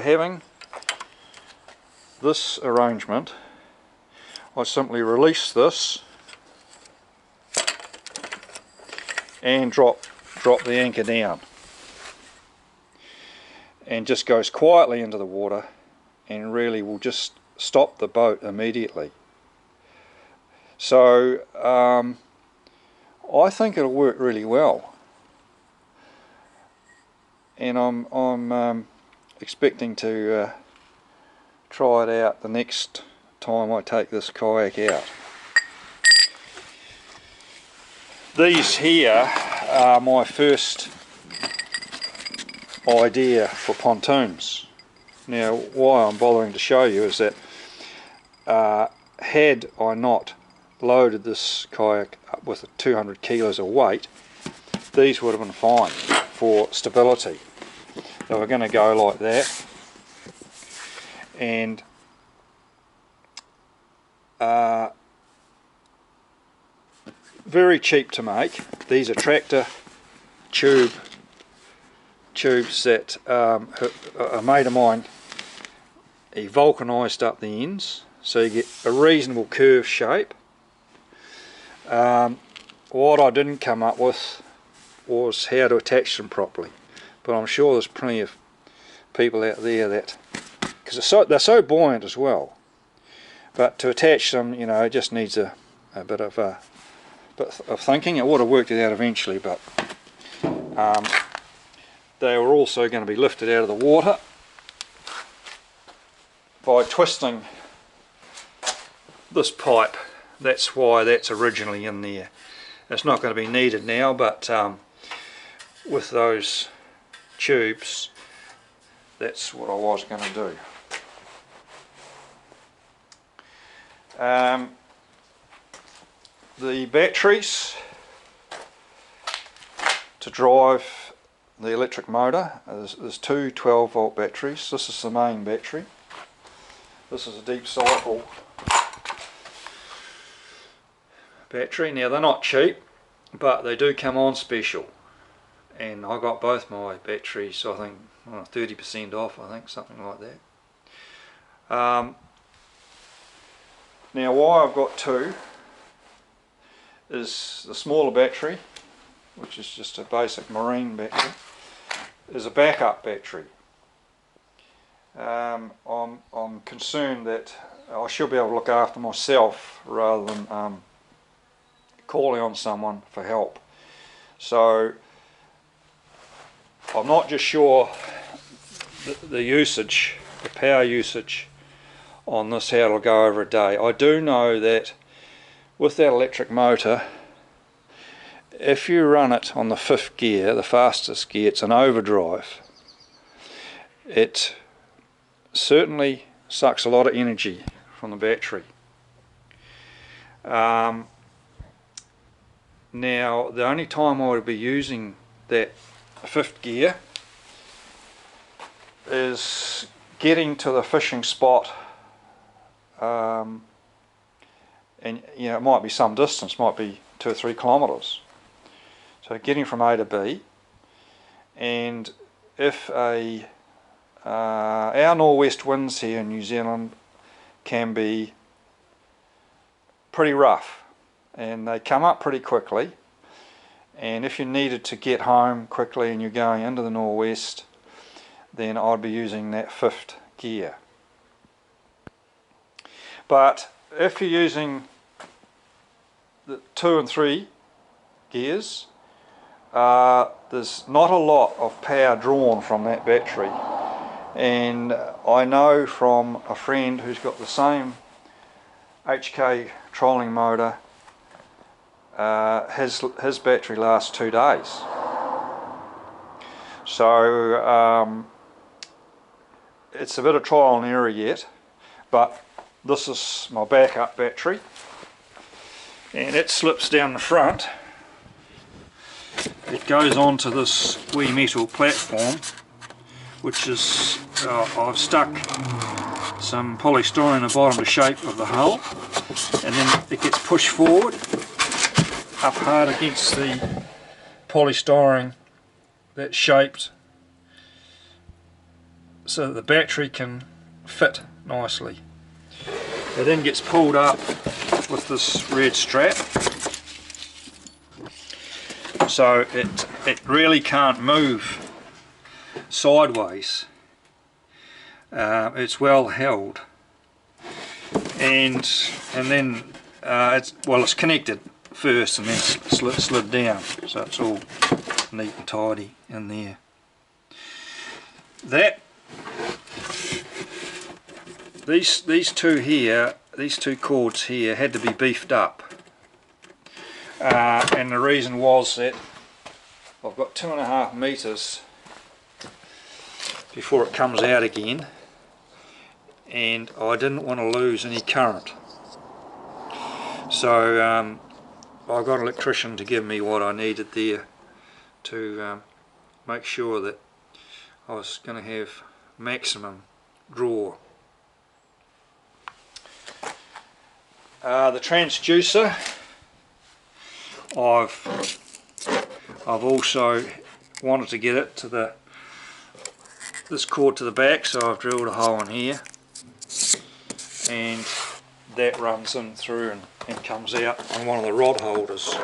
having this arrangement, I simply release this and drop the anchor down, and just goes quietly into the water and really will just stop the boat immediately. So I think it'll work really well, and I'm expecting to try it out the next time I take this kayak out. These here are my first idea for pontoons. Now, why I'm bothering to show you is that had I not loaded this kayak up with 200 kilos of weight, these would have been fine for stability. They were going to go like that, and very cheap to make. These are tractor tubes that a mate of mine, he vulcanized up the ends so you get a reasonable curve shape. What I didn't come up with was how to attach them properly, but I'm sure there's plenty of people out there that, because they're so buoyant as well, but to attach them, you know, it just needs a bit of thinking. It would have worked it out eventually, but they were also going to be lifted out of the water by twisting this pipe. That's why that's originally in there. It's not going to be needed now, but with those tubes, that's what I was going to do. The batteries to drive the electric motor, there's two 12-volt batteries. This is the main battery. This is a deep cycle battery. Now, they're not cheap, but they do come on special, and I got both my batteries, I think 30% off, I think, something like that. Now, why I've got two is the smaller battery, which is just a basic marine battery, is a backup battery. I'm concerned that I should be able to look after myself rather than calling on someone for help. So I'm not just sure the usage, the power usage on this, how it'll go over a day. I do know that with that electric motor, if you run it on the 5th gear, the fastest gear, it's an overdrive. It certainly sucks a lot of energy from the battery. Now, the only time I would be using that 5th gear is getting to the fishing spot, and you know, it might be some distance, might be 2 or 3 kilometres. So getting from A to B, and if our northwest winds here in New Zealand can be pretty rough, and they come up pretty quickly, and if you needed to get home quickly and you're going into the northwest, then I'd be using that 5th gear. But if you're using the 2 and 3 gears, there's not a lot of power drawn from that battery, and I know from a friend who's got the same HK trolling motor, his battery lasts 2 days. So it's a bit of trial and error yet, but this is my backup battery, and it slips down the front. It goes onto this wee metal platform, which is, I've stuck some polystyrene in the bottom to shape of the hull, and then it gets pushed forward up hard against the polystyrene that's shaped so that the battery can fit nicely. It then gets pulled up with this red strap, so it really can't move sideways. It's well held, and then it's connected first and then slid down, so it's all neat and tidy in there. These two cords here had to be beefed up, and the reason was that I've got 2.5 meters before it comes out again, and I didn't want to lose any current, so I got an electrician to give me what I needed there to make sure that I was going to have maximum draw. The transducer, I've also wanted to get it to this cord to the back, so I've drilled a hole in here, and that runs in through and comes out on one of the rod holders.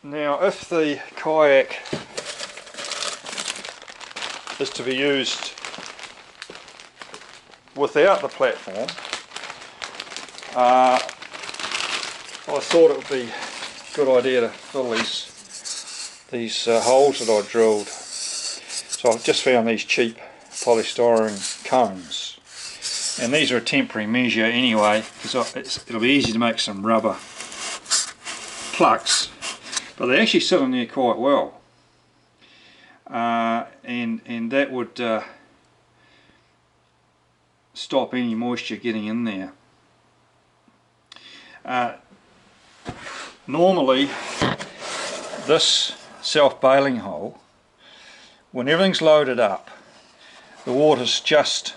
Now, if the kayak is to be used without the platform, I thought it would be a good idea to fill these holes that I drilled. So I've just found these cheap polystyrene cones, and these are a temporary measure anyway, because it'll be easy to make some rubber plugs, but they actually sit in there quite well, and that would stop any moisture getting in there. Normally this self-bailing hole, when everything's loaded up, the water's just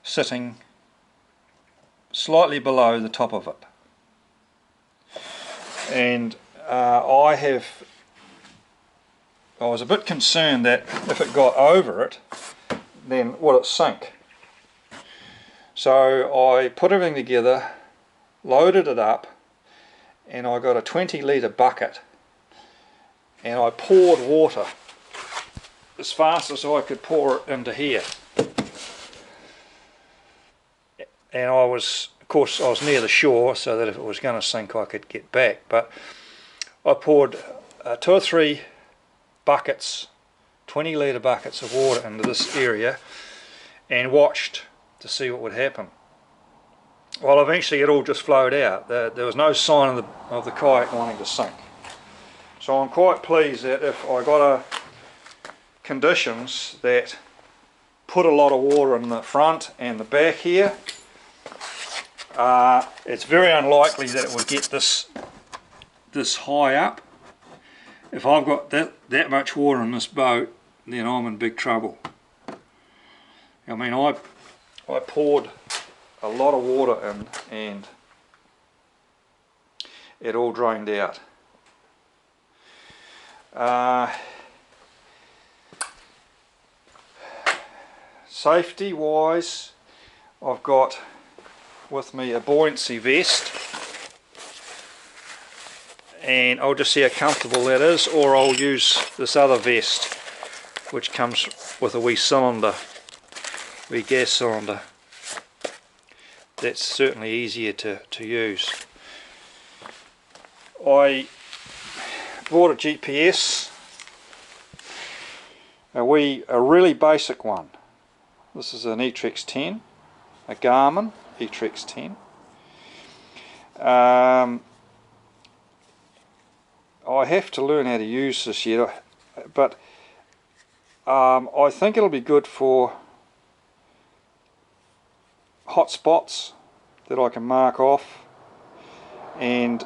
sitting slightly below the top of it, and I was a bit concerned that if it got over it, then would it sink? So I put everything together, loaded it up, and I got a 20-litre bucket, and I poured water as fast as I could pour it into here. And of course I was near the shore, so that if it was going to sink I could get back, but I poured 2 or 3 buckets, 20-litre buckets of water into this area, and watched to see what would happen. Well, eventually it all just flowed out. There was no sign of the kayak wanting to sink. So I'm quite pleased that if I got conditions that put a lot of water in the front and the back here, it's very unlikely that it would get this high up. If I've got that much water in this boat, then I'm in big trouble. I mean, I poured a lot of water in, and it all drained out. Safety wise, I've got with me a buoyancy vest, and I'll just see how comfortable that is, or I'll use this other vest which comes with a wee gas cylinder. That's certainly easier to use. I bought a GPS, a really basic one. This is an Etrex 10, a Garmin Etrex 10. I have to learn how to use this yet, but I think it'll be good for hot spots that I can mark off, and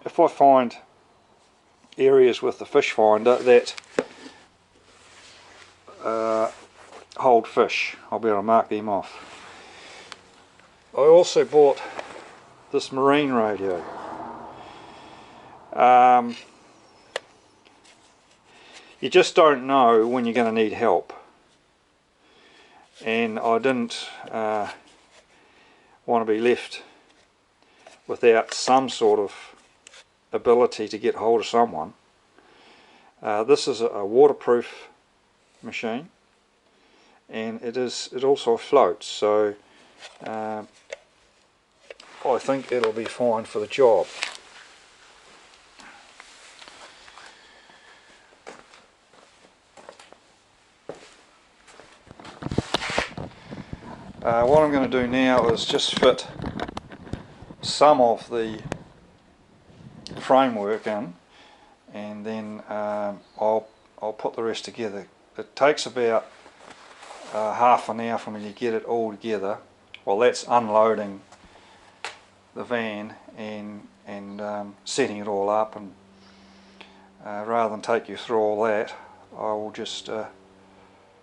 if I find areas with the fish finder that hold fish, I'll be able to mark them off. I also bought this marine radio. you just don't know when you're going to need help, and I didn't want to be left without some sort of ability to get hold of someone. This is a waterproof machine, and it also floats, so I think it'll be fine for the job. What I'm going to do now is just fit some of the framework in, and then I'll put the rest together. It takes about half an hour for me to get it all together. Well, that's unloading the van and setting it all up, and rather than take you through all that, I will just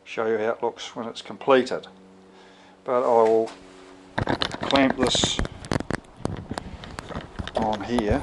show you how it looks when it's completed. But I will clamp this on here